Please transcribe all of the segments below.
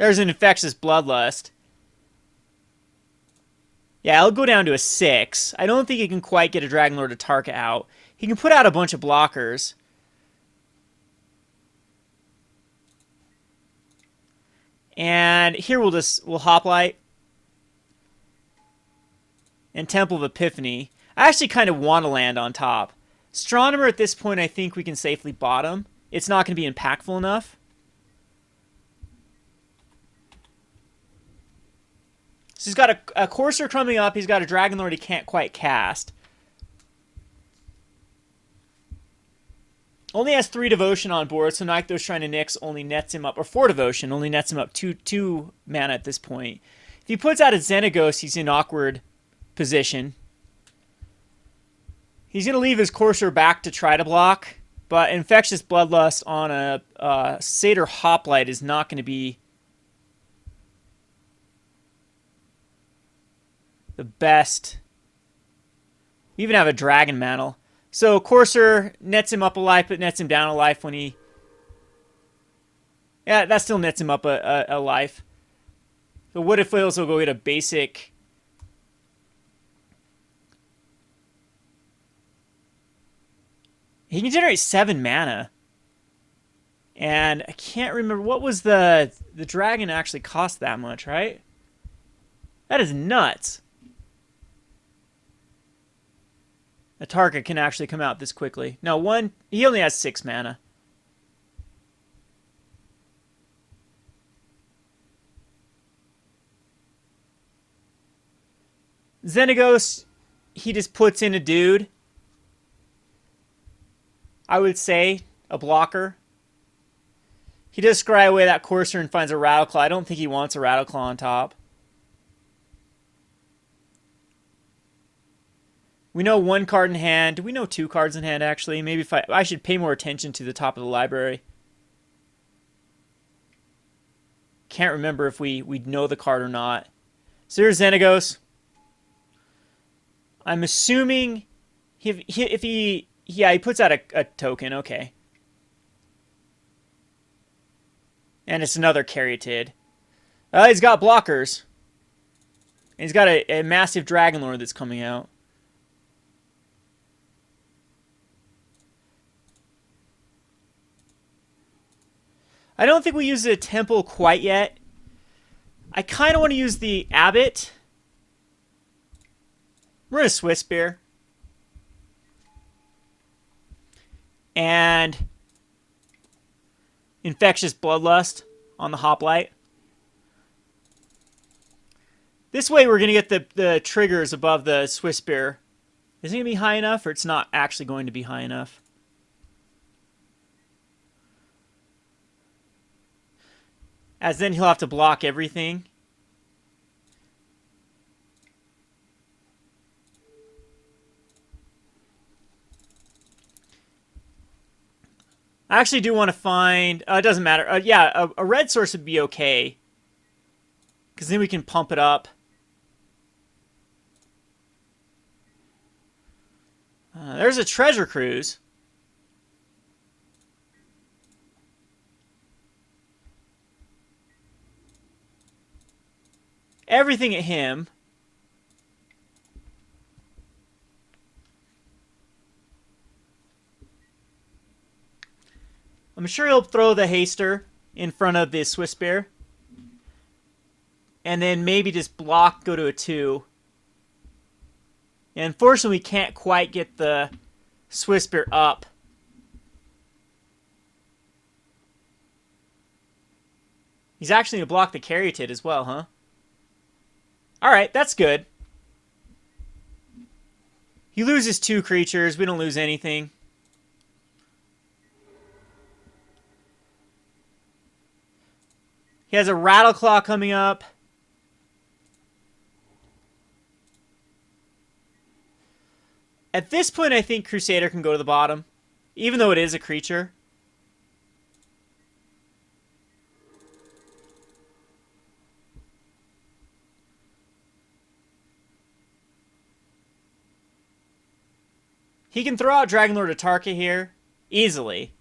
There's an Infectious Bloodlust. Yeah, I'll go down to a 6. I don't think he can quite get a Dragon Lord of Tarka out. He can put out a bunch of blockers. And here we'll Hoplite. And Temple of Epiphany. I actually kind of want to land on top. Astronomer at this point, I think we can safely bottom. It's not going to be impactful enough. So he's got a Courser coming up. He's got a Dragon Lord he can't quite cast. Only has 3 Devotion on board, so Nykthos trying to Nyx only nets him up, or 4 Devotion, only nets him up 2 mana at this point. If he puts out a Xenagos, he's in awkward position. He's going to leave his Courser back to try to block, but Infectious Bloodlust on a Satyr Hoplite is not going to be the best. We even have a Dragon Mantle. So Courser nets him up a life, but nets him down a life when he... Yeah, that still nets him up a life. So what if Flails will go get a basic... He can generate 7 mana. And I can't remember, what was the dragon actually cost that much, right? That is nuts. A Tarka can actually come out this quickly. No, he only has 6 mana. Xenagos, he just puts in a dude. I would say a blocker. He does scry away that Courser and finds a Rattleclaw. I don't think he wants a Rattleclaw on top. We know 1 card in hand. Do we know 2 cards in hand, actually? Maybe if I should pay more attention to the top of the library. Can't remember if we know the card or not. So here's Xenagos. I'm assuming if he puts out a token, okay. And it's another Caryatid. He's got blockers. And he's got a massive Dragon Lord that's coming out. I don't think we use the Temple quite yet. I kind of want to use the Abbot. We're going to Swiftspear. And Infectious Bloodlust on the Hoplite. This way we're going to get the triggers above the Swiftspear. Is it going to be high enough, or it's not actually going to be high enough? As then he'll have to block everything. I actually do want to find... it doesn't matter. Yeah, a red source would be okay. Because then we can pump it up. There's a Treasure Cruise. Everything at him. I'm sure he'll throw the Haster in front of the Swiftspear. And then maybe just block, go to a 2. And unfortunately, we can't quite get the Swiftspear up. He's actually going to block the Caryatid as well, huh? Alright, that's good. He loses 2 creatures. We don't lose anything. He has a Rattleclaw coming up. At this point, I think Crusader can go to the bottom, even though it is a creature. He can throw out Dragon Lord of Tarka here easily.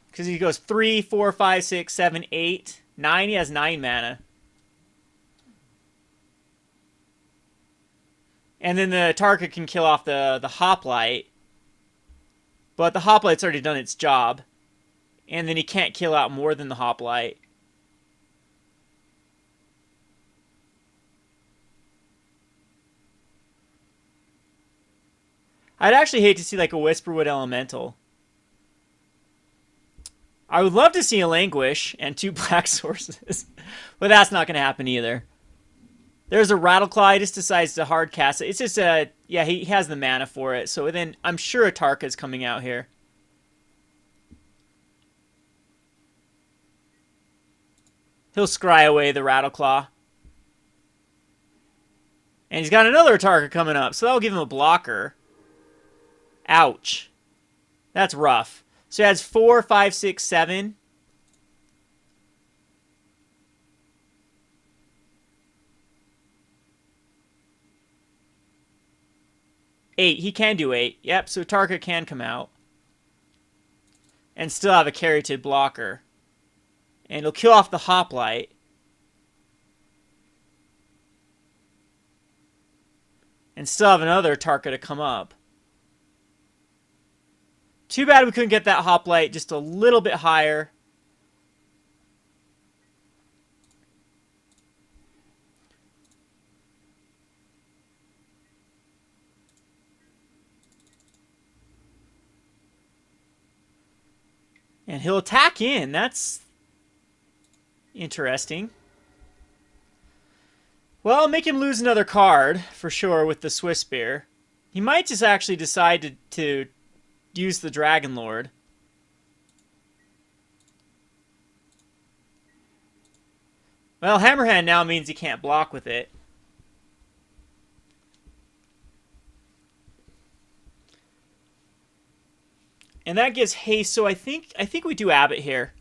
Because he goes 3, 4, 5, 6, 7, 8. 9, he has 9 mana. And then the Tarka can kill off the Hoplite. But the Hoplite's already done its job. And then he can't kill out more than the Hoplite. I'd actually hate to see like a Whisperwood Elemental. I would love to see a Languish and 2 black sources. But that's not going to happen either. There's a Rattleclaw. He just decides to hard cast it. It's just a... Yeah, he has the mana for it. So then I'm sure a Tarka's coming out here. He'll scry away the Rattleclaw. And he's got another Tarka coming up. So that'll give him a blocker. Ouch. That's rough. So he has 4, 5, 6, 7. Eight. He can do 8. Yep, so Tarka can come out. And still have a Caryatid blocker. And he'll kill off the Hoplite. And still have another Tarka to come up. Too bad we couldn't get that Hoplite just a little bit higher. And he'll attack in. That's interesting. Well, I'll make him lose another card, for sure, with the Swiftspear. He might just actually decide to use the Dragon Lord. Well, Hammerhand now means he can't block with it. And that gives haste, so I think we do Abbot here.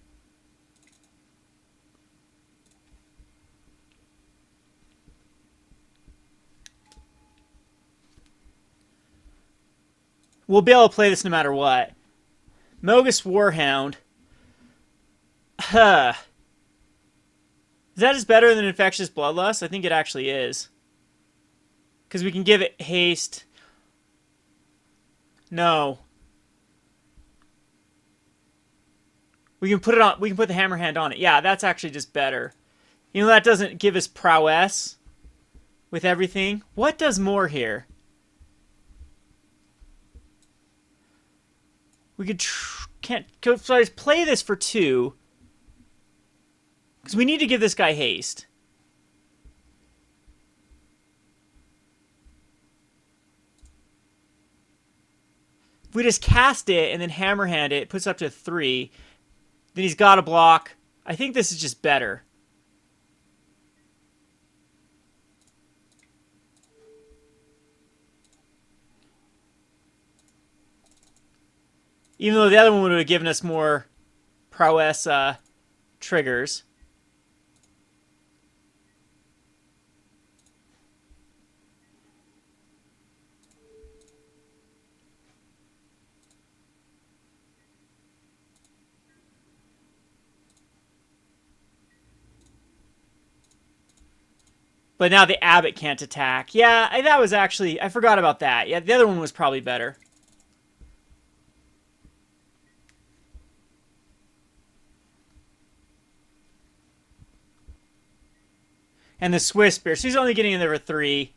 We'll be able to play this no matter what. Magis Warhound. Huh. Is that just better than Infectious Bloodlust? I think it actually is. Because we can give it haste. No. We can put it on. We can put the Hammerhand on it. Yeah, that's actually just better. You know, that doesn't give us prowess with everything. What does more here? We could so I just play this for 2 because we need to give this guy haste. If we just cast it and then Hammerhand it, it puts up to 3. Then he's got to block. I think this is just better. Even though the other one would have given us more prowess triggers. But now the Abbot can't attack. Yeah, that was actually... I forgot about that. Yeah, the other one was probably better. And the Swiftspear. So he's only getting in there for 3.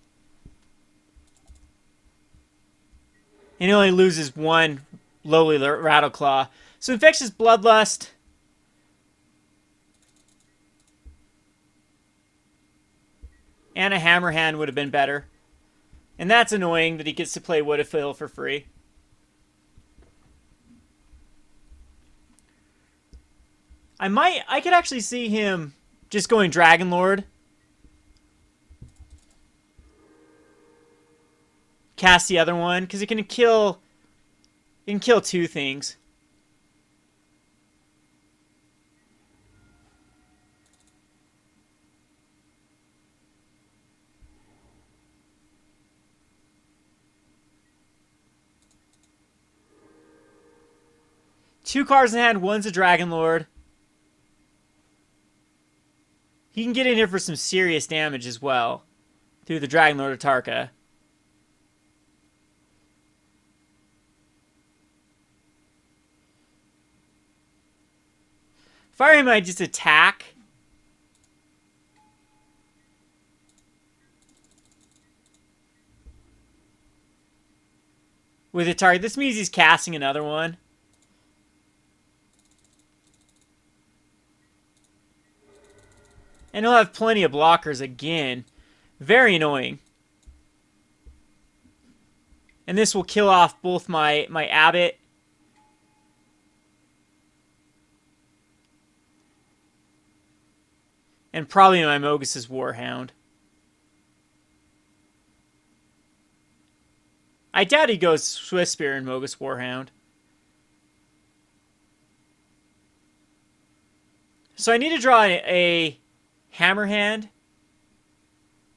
And he only loses 1 lowly Rattleclaw. So Infectious Bloodlust. And a Hammerhand would have been better. And that's annoying that he gets to play Woodfill for free. I could actually see him just going Dragon Lord. Cast the other one, because it can kill 2 things. Two cards in hand, one's a Dragon Lord. He can get in here for some serious damage as well through the Dragon Lord of Tarka. Fire him, I just attack. With a target. This means he's casting another one. And he'll have plenty of blockers again. Very annoying. And this will kill off both my Abbot and probably my Magis' Warhound. I doubt he goes Swiftspear and Magis Warhound. So I need to draw a Hammerhand.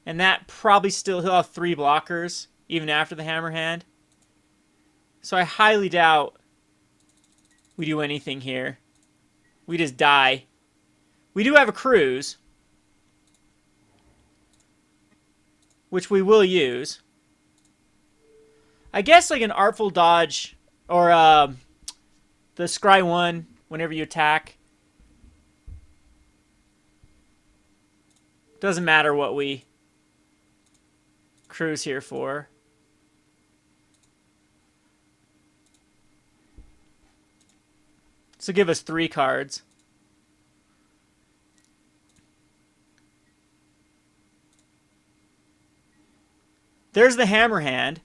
And that probably still, he'll have 3 blockers, even after the Hammerhand. So I highly doubt we do anything here. We just die. We do have a cruise, which we will use. I guess like an Artful Dodge or the Scry 1 whenever you attack. Doesn't matter what we cruise here for. So give us 3 cards. There's the Hammerhand.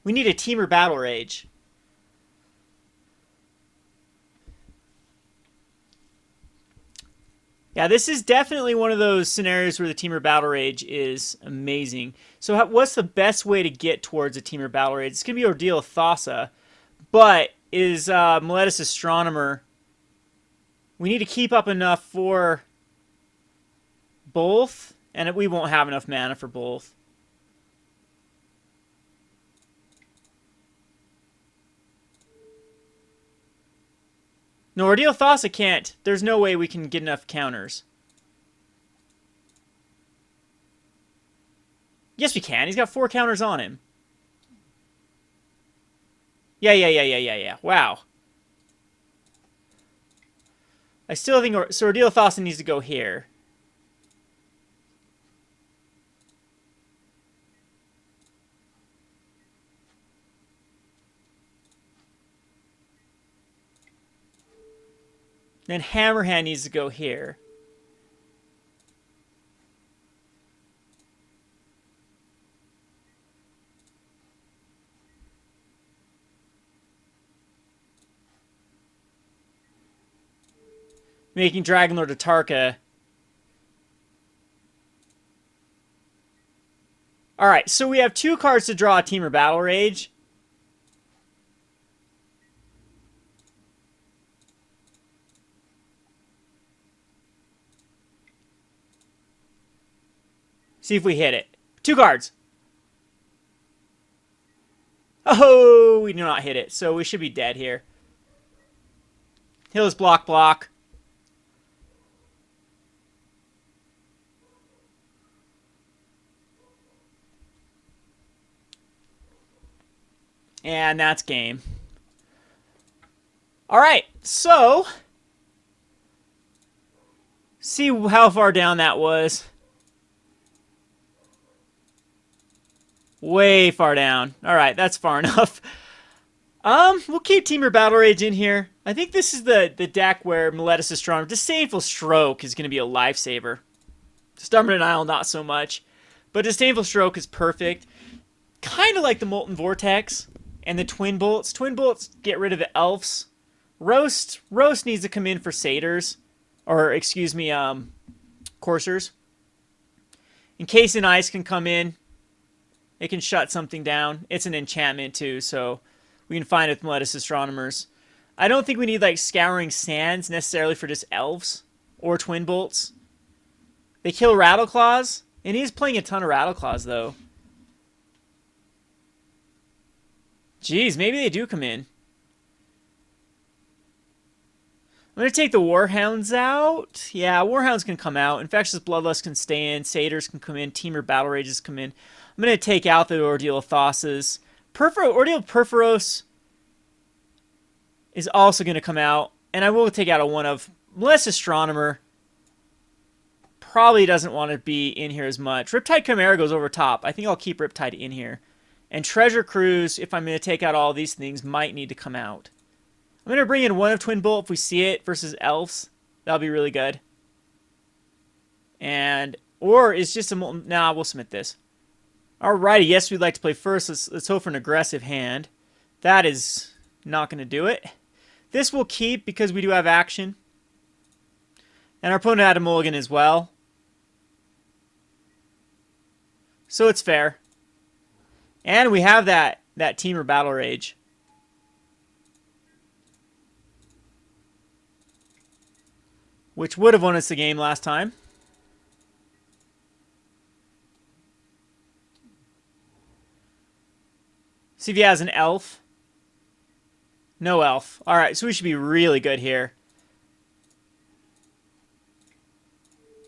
We need a Temur Battle Rage. Yeah, this is definitely one of those scenarios where the Temur Battle Rage is amazing. So what's the best way to get towards a Temur Battle Rage? It's going to be Ordeal of Thassa, but is Meletis Astronomer. We need to keep up enough for both, and we won't have enough mana for both. No, Ordeal of Thassa can't. There's no way we can get enough counters. Yes, we can. He's got 4 counters on him. Yeah. Wow. I still think... So Ordeal of Thassa needs to go here. Then Hammerhand needs to go here. Making Dragon Lord of Tarka. Alright, so we have 2 cards to draw a Temur Battle Rage. See if we hit it. 2 cards. Oh, we do not hit it. So we should be dead here. He'll just block. And that's game. Alright, so... see how far down that was. Way far down. Alright, that's far enough. We'll keep Temur Battle Rage in here. I think this is the deck where Meletis Astronomer... Disdainful Stroke is going to be a lifesaver. Stubborn Denial, not so much. But Disdainful Stroke is perfect. Kind of like the Molten Vortex and the Twin Bolts. Twin Bolts get rid of the Elves. Roast needs to come in for Satyrs. Or, excuse me, Coursers. Encase and Ice can come in. It can shut something down. It's an enchantment too, so we can find it with Meletis Astronomers. I don't think we need like Scouring Sands necessarily for just Elves or Twin Bolts. They kill Rattleclaws, and he's playing a ton of Rattleclaws though. Jeez, maybe they do come in. I'm going to take the Warhounds out. Yeah, Warhounds can come out. Infectious Bloodlust can stay in. Satyrs can come in. Temur Battle Rages come in. I'm going to take out the Ordeal of Thassas. Ordeal of Purphoros is also going to come out. And I will take out a one of Meletis Astronomer. Probably doesn't want to be in here as much. Riptide Chimera goes over top. I think I'll keep Riptide in here. And Treasure Cruise, if I'm going to take out all these things, might need to come out. I'm going to bring in one of Twin Bolt if we see it versus Elves. That'll be really good. And, or it's just a, nah, we'll submit this. Alrighty, yes, we'd like to play first. Let's hope for an aggressive hand. That is not going to do it. This will keep because we do have action. And our opponent had a mulligan as well. So it's fair. And we have that Temur Battle Rage. Which would have won us the game last time. See if he has an elf. No elf. Alright, so we should be really good here.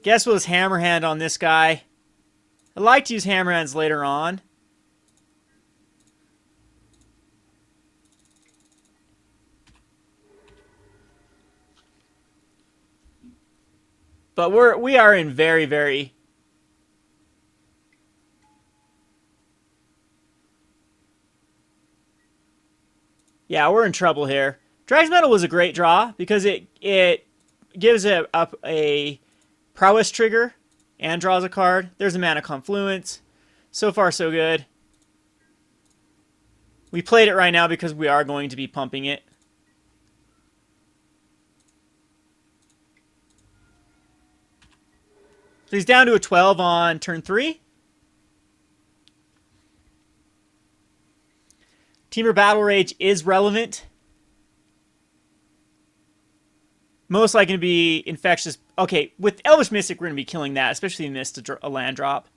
Guess we'll just Hammerhand on this guy. I like to use Hammerhands later on. But we are in very, very... Yeah, we're in trouble here. Dragon Mantle was a great draw because it gives a prowess trigger and draws a card. There's a Mana Confluence. So far, so good. We played it right now because we are going to be pumping it. So he's down to a 12 on turn 3. Temur Battle Rage is relevant. Most likely to be Infectious. Okay, with Elvish Mystic, we're going to be killing that, especially if he missed a land drop.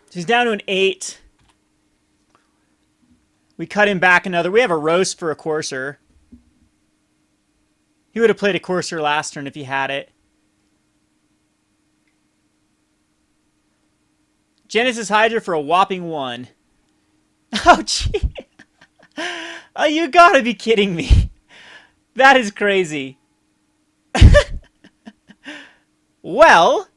So he's down to an 8. We cut him back another. We have a roast for a Courser. He would have played a Courser last turn if he had it. Genesis Hydra for a whopping 1. Oh, gee. Oh, you gotta be kidding me. That is crazy. Well...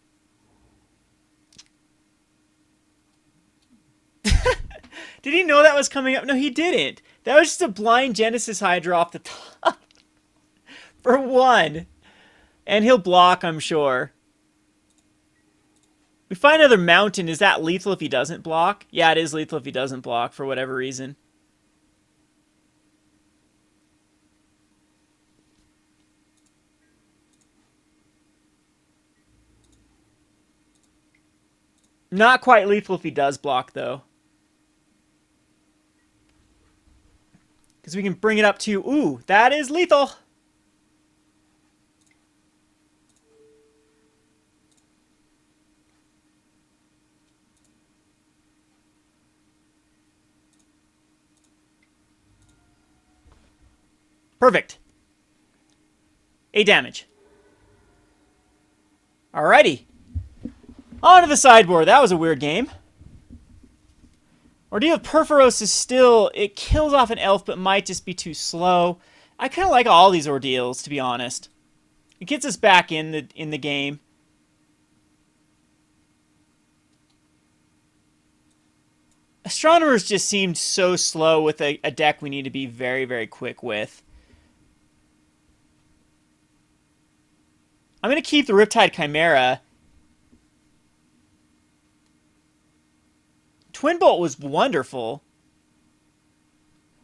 Did he know that was coming up? No, he didn't. That was just a blind Genesis Hydra off the top. For 1. And he'll block, I'm sure. We find another mountain. Is that lethal if he doesn't block? Yeah, it is lethal if he doesn't block for whatever reason. Not quite lethal if he does block, though. Because we can bring it up to... Ooh, that is lethal! Perfect. 8 damage. Alrighty. On to the sideboard. That was a weird game. Ordeal of Purphoros is still... It kills off an elf, but might just be too slow. I kind of like all these ordeals, to be honest. It gets us back in the game. Astronomers just seemed so slow with a deck we need to be very, very quick with. I'm going to keep the Riptide Chimera. Twin Bolt was wonderful.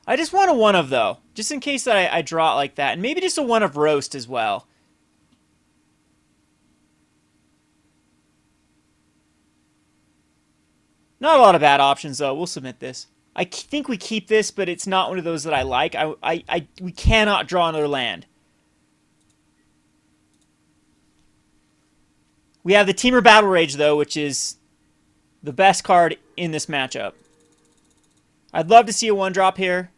I just want a one of, though, just in case that I draw it like that. And maybe just a one of roast as well. Not a lot of bad options, though. We'll submit this. I think we keep this, but it's not one of those that I like. We cannot draw another land. We have the Temur Battle Rage, though, which is the best card in this matchup. I'd love to see a 1-drop here.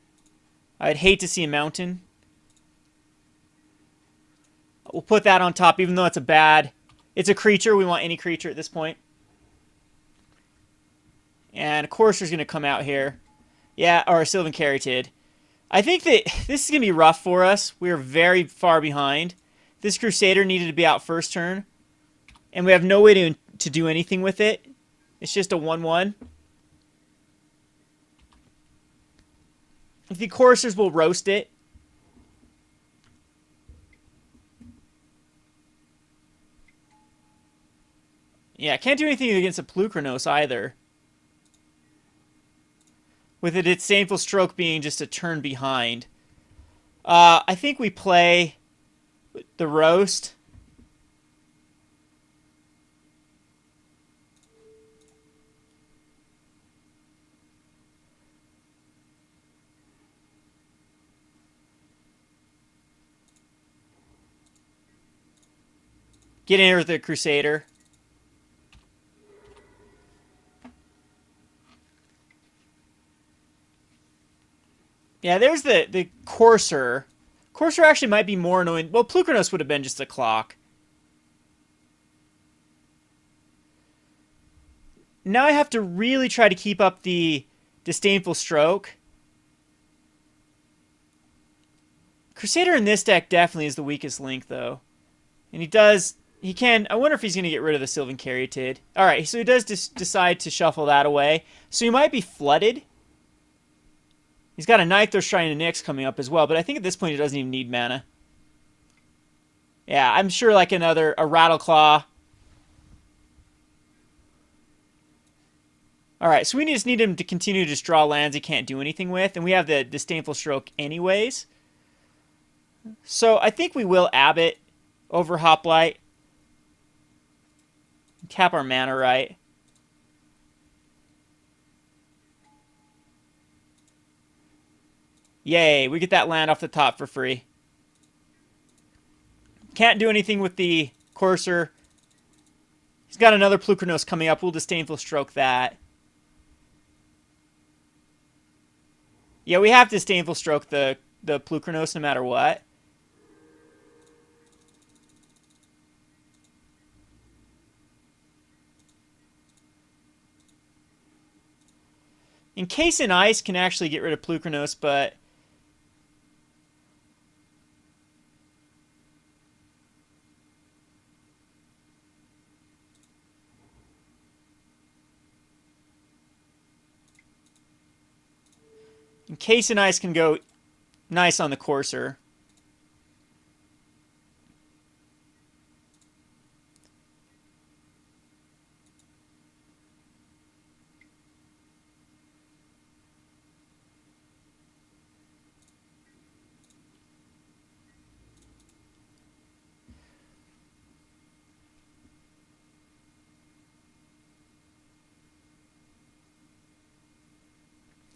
I'd hate to see a Mountain. We'll put that on top, even though it's a bad... It's a creature. We want any creature at this point. And Courser's going to come out here. Yeah, or Sylvan Caryatid. I think that this is going to be rough for us. We're very far behind. This Crusader needed to be out first turn. And we have no way to do anything with it. It's just a 1-1. I think Coursers will roast it. Yeah, can't do anything against a Plukranos either. With a Disdainful Stroke being just a turn behind. I think we play the roast. Get in here with the Crusader. Yeah, there's the Courser. Courser actually might be more annoying. Well, Plukranos would have been just a clock. Now I have to really try to keep up the Disdainful Stroke. Crusader in this deck definitely is the weakest link, though. And he can... I wonder if he's going to get rid of the Sylvan Caryatid. Alright, so he does decide to shuffle that away. So he might be flooded. He's got a Nightthirst Shrine of Nyx coming up as well, but I think at this point he doesn't even need mana. Yeah, I'm sure like a Rattleclaw. Alright, so we just need him to continue to just draw lands he can't do anything with, and we have the Disdainful Stroke anyways. So I think we will Abbot over Hoplite. Tap our mana right. Yay, we get that land off the top for free. Can't do anything with the Courser. He's got another Plukranos coming up. We'll Disdainful Stroke that. Yeah, we have to Disdainful Stroke the Plukranos no matter what. Encase in Ice can actually get rid of Plukranos, but... Encase in Ice can go nice on the Courser.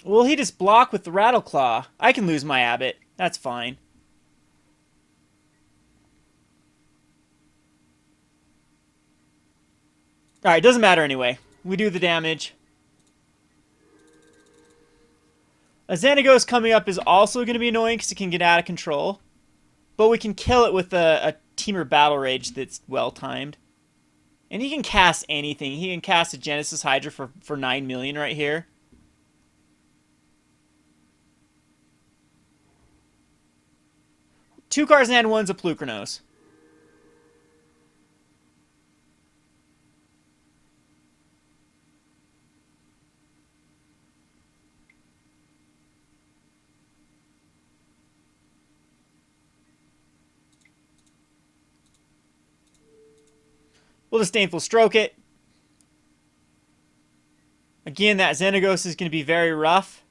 Will he just block with the Rattleclaw? I can lose my Abbot. That's fine. Alright, doesn't matter anyway. We do the damage. A Xenagos coming up is also going to be annoying because it can get out of control. But we can kill it with a Temur Battle Rage that's well-timed. And he can cast anything. He can cast a Genesis Hydra for 9 million right here. Two cards in hand, one's a Plukranos. We'll Disdainful Stroke it. Again, that Xenagos is going to be very rough.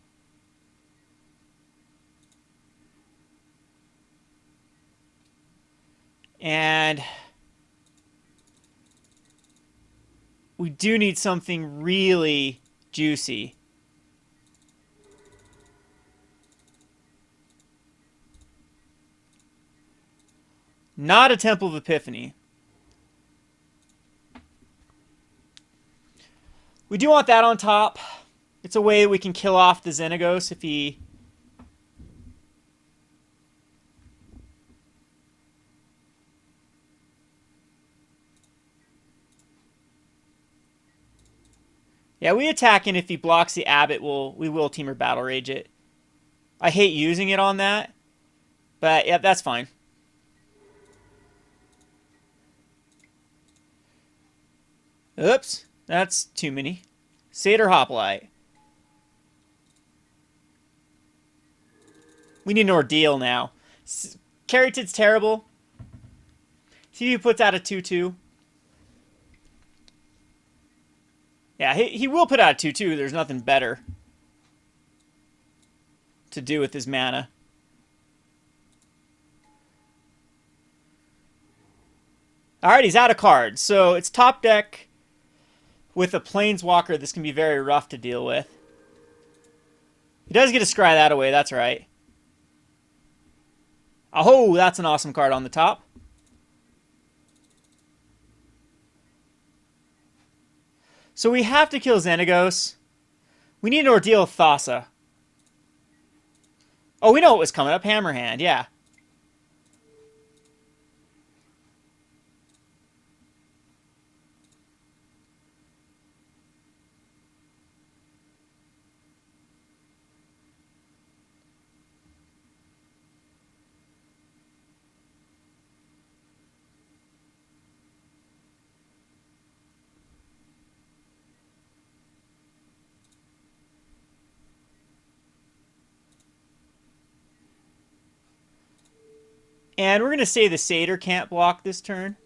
And we do need something really juicy. Not a Temple of Epiphany. We do want that on top. It's a way we can kill off the Xenagos if he... Yeah, we attack, and if he blocks the Abbot, we will Temur Battle Rage it. I hate using it on that, but yeah, that's fine. Oops, that's too many. Satyr Hoplite. We need an Ordeal now. Caryatid's terrible. See if he puts out a 2-2. Yeah, he will put out a 2-2. There's nothing better to do with his mana. Alright, he's out of cards. So it's top deck with a Planeswalker. This can be very rough to deal with. He does get to scry that away. That's right. Oh, that's an awesome card on the top. So we have to kill Xenagos. We need an Ordeal of Thassa. Oh, we know what was coming up. Hammerhand, yeah. And we're going to say the Satyr can't block this turn.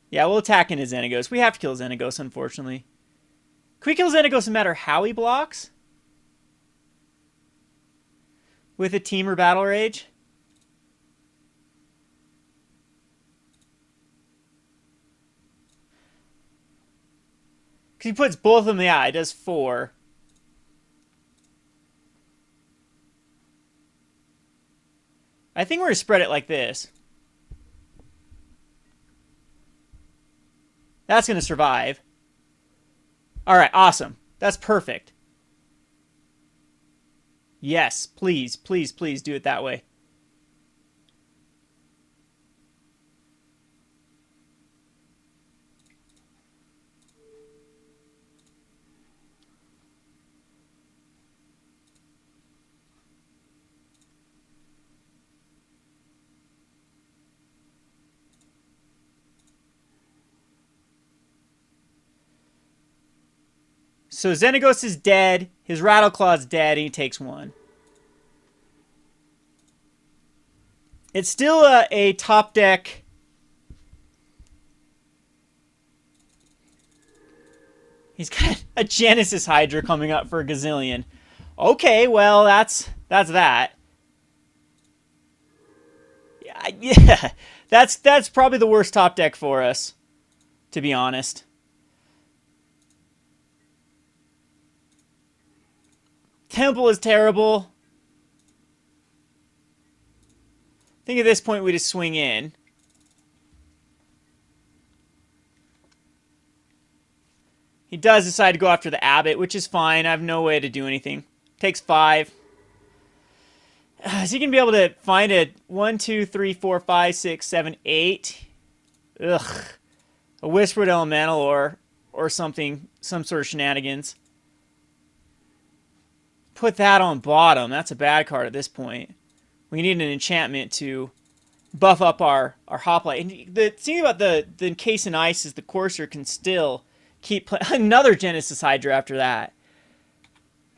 Yeah, we'll attack into Xenagos. We have to kill Xenagos, unfortunately. Can we kill Xenagos no matter how he blocks? With a Temur Battle Rage? Because he puts both of them in the eye. It does 4. I think we're going to spread it like this. That's going to survive. Alright, awesome. That's perfect. Yes, please, please, please do it that way. So Xenagos is dead, his Rattleclaw's dead, and he takes 1. It's still a top deck. He's got a Genesis Hydra coming up for a gazillion. Okay, well, that's that. Yeah, that's probably the worst top deck for us, to be honest. Temple is terrible. I think at this point we just swing in. He does decide to go after the Abbot, which is fine. I have no way to do anything. Takes 5. Is he going to be able to find it? 1, 2, 3, 4, 5, 6, 7, 8. Ugh. A Whispered Elemental or something. Some sort of shenanigans. Put that on bottom. That's a bad card at this point. We need an enchantment to buff up our Hoplite. And the thing about the Encase in Ice is the Courser can still keep playing. Another Genesis Hydra after that.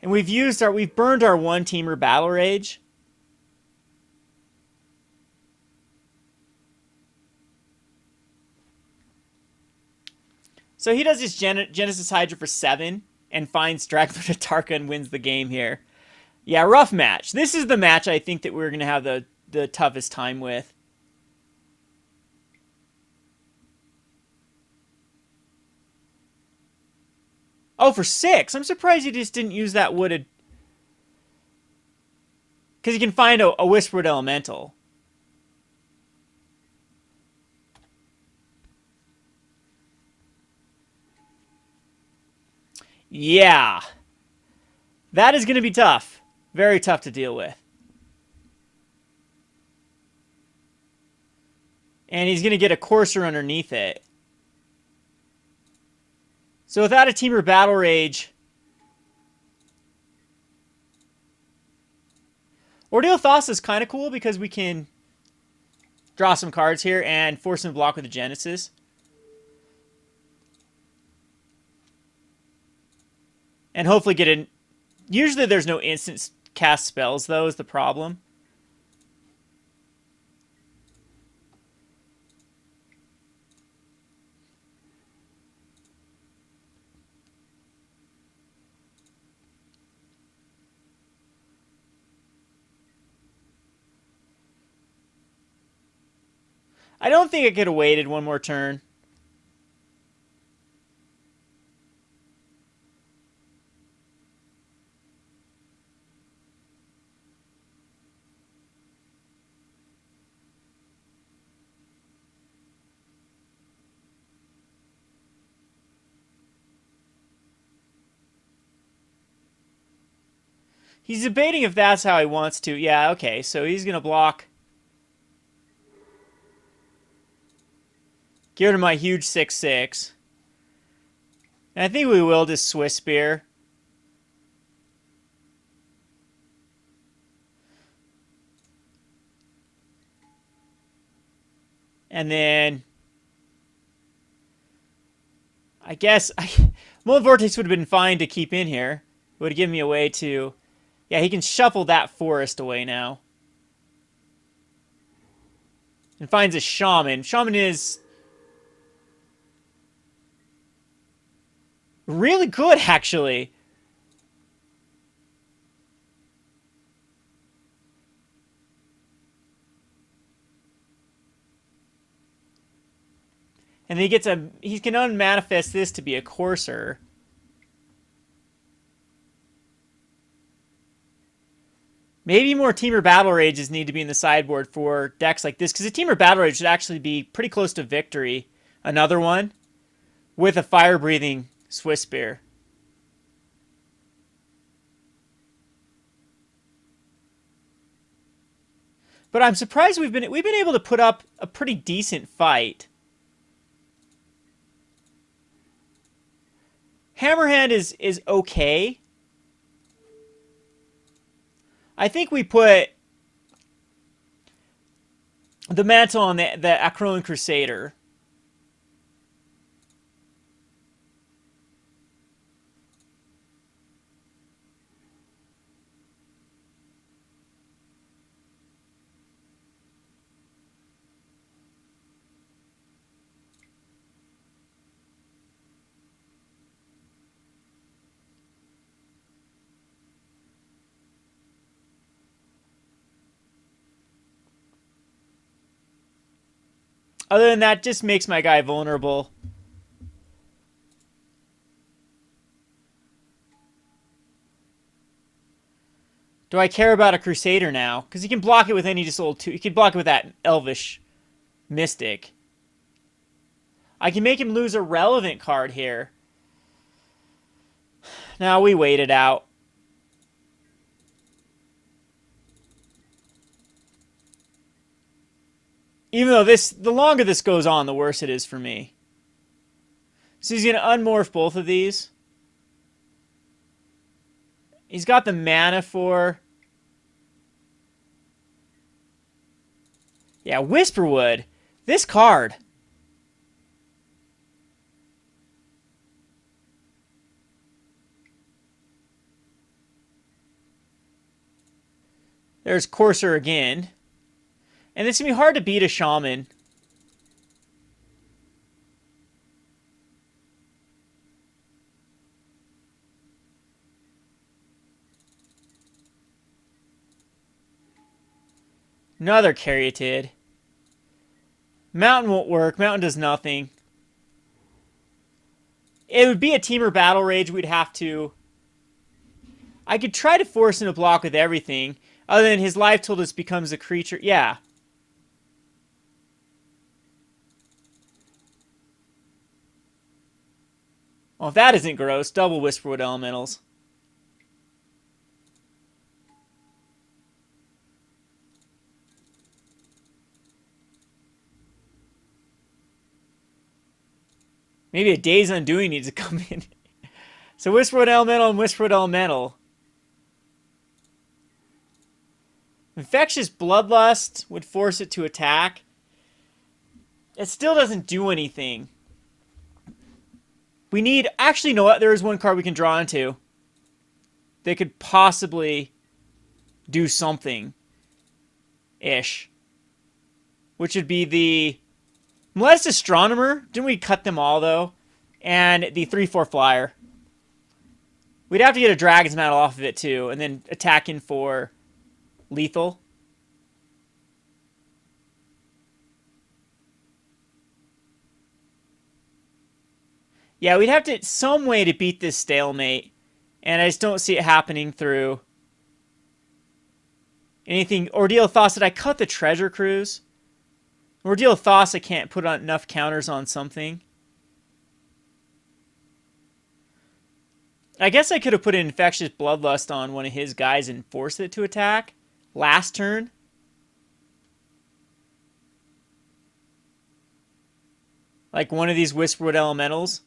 And we've burned our 1 Temur Battle Rage. So he does his Genesis Hydra for 7 and finds Dragon Mantle and wins the game here. Yeah, rough match. This is the match I think that we're going to have the toughest time with. Oh, for 6. I'm surprised he just didn't use that wooded. Because you can find a Whispered Elemental. Yeah. That is going to be tough. Very tough to deal with. And he's going to get a Courser underneath it. So without a Temur Battle Rage, Ordeal of Thassa is kind of cool because we can draw some cards here and force him to block with a Genesis. And hopefully get in. Usually there's no instant cast spells, though, is the problem. I don't think I could have waited one more turn. He's debating if that's how he wants to. Yeah, okay, so he's going to block. Get rid of my huge 6/6. And I think we will just Swiftspear. And then I guess Molten Vortex would have been fine to keep in here. It would have given me a way to... Yeah, he can shuffle that forest away now. And finds a Shaman. Shaman is really good, actually. And he gets a... He can unmanifest this to be a Courser. Maybe more Temur Battle Rages need to be in the sideboard for decks like this, because a Temur Battle Rage should actually be pretty close to victory. Another one with a fire-breathing Swiftspear. But I'm surprised we've been able to put up a pretty decent fight. Hammerhand is okay. I think we put the mantle on the Akroan Crusader. Other than that, just makes my guy vulnerable. Do I care about a Crusader now? Because he can block it with any just old two. He can block it with that Elvish Mystic. I can make him lose a relevant card here. Now we wait it out. Even though the longer this goes on, the worse it is for me. So he's going to unmorph both of these. He's got the mana for... Yeah, Whisperwood. This card. There's Courser again. And it's going to be hard to beat a Shaman. Another Caryatid. Mountain won't work. Mountain does nothing. It would be a Temur Battle Rage. We'd have to... I could try to force him to block with everything. Other than his life total just becomes a creature. Yeah. Well, if that isn't gross, double Whisperwood Elementals. Maybe a Day's Undoing needs to come in. So Whisperwood Elemental and Whisperwood Elemental. Infectious Bloodlust would force it to attack. It still doesn't do anything. We need... Actually, you know what? There is one card we can draw into. They could possibly do something. Ish. Which would be the... Meletis Astronomer. Didn't we cut them all, though? And the 3/4 flyer. We'd have to get a Dragon's Mantle off of it, too. And then attack in for lethal. Yeah, we'd have to... Some way to beat this stalemate. And I just don't see it happening through... anything... Ordeal of Thassa. Did I cut the Treasure Cruise? Ordeal of Thassa can't put on enough counters on something. I guess I could have put an Infectious Bloodlust on one of his guys and forced it to attack. Last turn. Like one of these Whisperwood Elementals.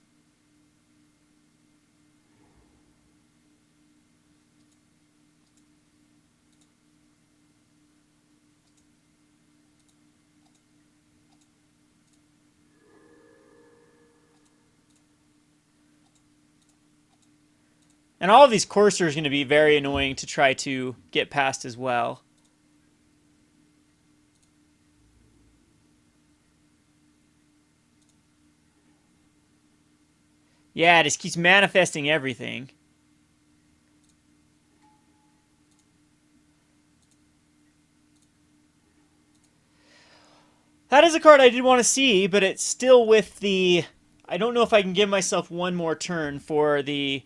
And all of these coursers are going to be very annoying to try to get past as well. Yeah, it just keeps manifesting everything. That is a card I did want to see, but it's still with the... I don't know if I can give myself one more turn for the...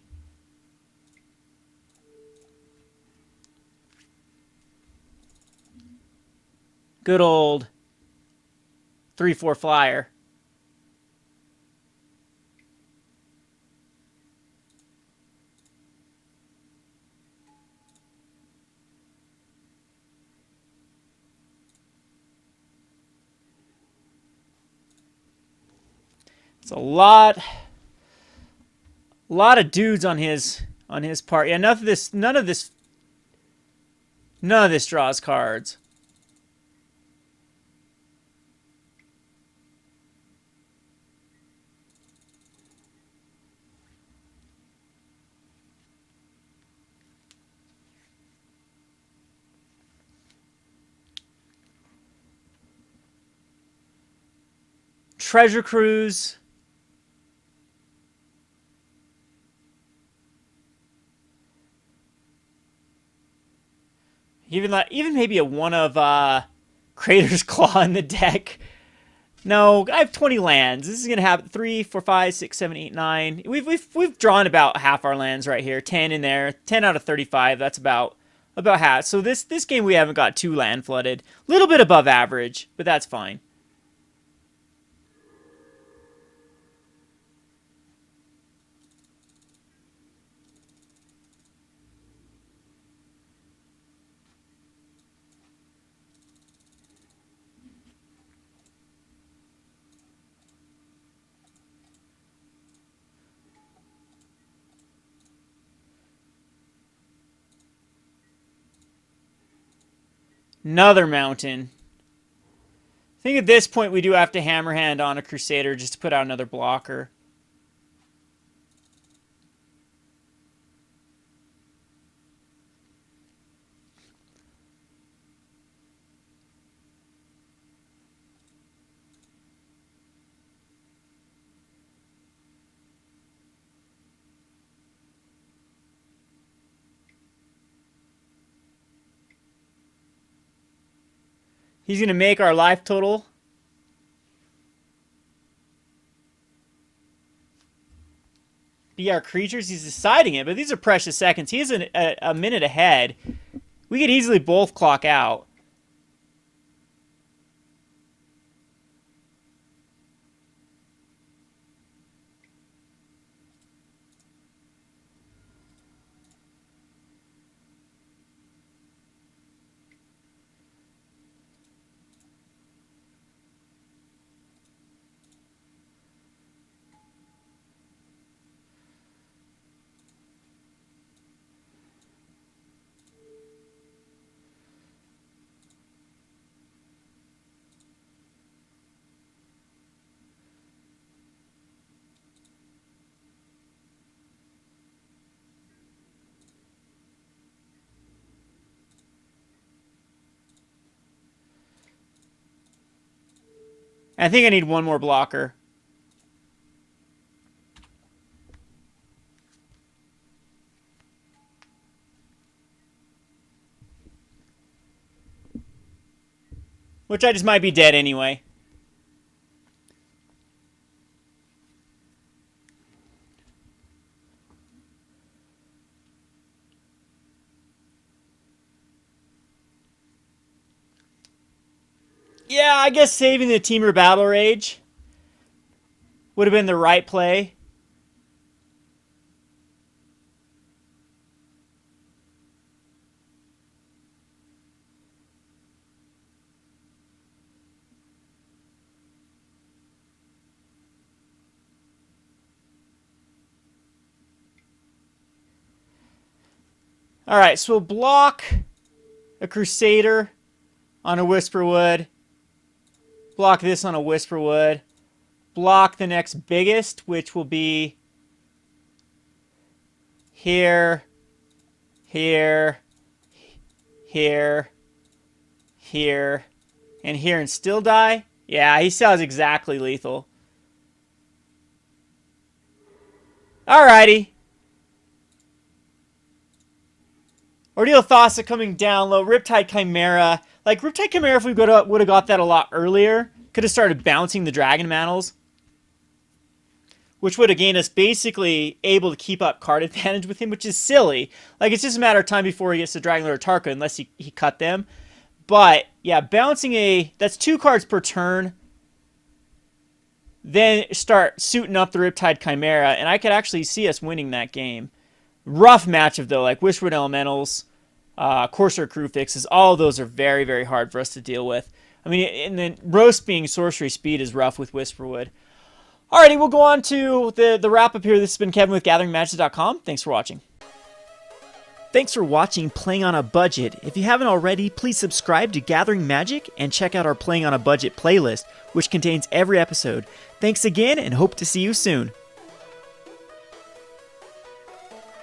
good old 3/4 flyer. It's a lot of dudes on his part. Yeah, none of this draws cards. Treasure Cruise. Even maybe a one of Crater's Claw in the deck. No, I have 20 lands. This is gonna have 3, 4, 5, 6, 7, 8, 9. We've drawn about half our lands right here. 10 in there. 10 out of 35. That's about half. So this game we haven't got too land flooded. A little bit above average, but that's fine. Another mountain. I think at this point we do have to Hammerhand on a Crusader just to put out another blocker. He's going to make our life total. Be our creatures. He's deciding it, but these are precious seconds. He is a minute ahead. We could easily both clock out. I think I need one more blocker. Which I just might be dead anyway. Yeah, I guess saving the Temur Battle Rage would have been the right play. Alright, so we'll block a Crusader on a Whisperwood. Block this on a Whisperwood. Block the next biggest, which will be here, here, here, here, and here, and still die? Yeah, he sounds exactly lethal. Alrighty. Ordeal of Thassa coming down low. Riptide Chimera. Like, Riptide Chimera, if we would have got that a lot earlier, could have started bouncing the Dragon Mantles, which would have gained us basically able to keep up card advantage with him, which is silly. Like, it's just a matter of time before he gets to Dragon Lord Tarka, unless he cut them. But, yeah, bouncing that's 2 cards per turn. Then start suiting up the Riptide Chimera, and I could actually see us winning that game. Rough matchup, though, like Whispered Elementals, Corsair Crew Fixes, all of those are very, very hard for us to deal with. I mean, and then Roast being Sorcery Speed is rough with Whisperwood. Alrighty, we'll go on to the wrap-up here. This has been Kevin with GatheringMagic.com. Thanks for watching. Thanks for watching Playing on a Budget. If you haven't already, please subscribe to Gathering Magic and check out our Playing on a Budget playlist, which contains every episode. Thanks again, and hope to see you soon.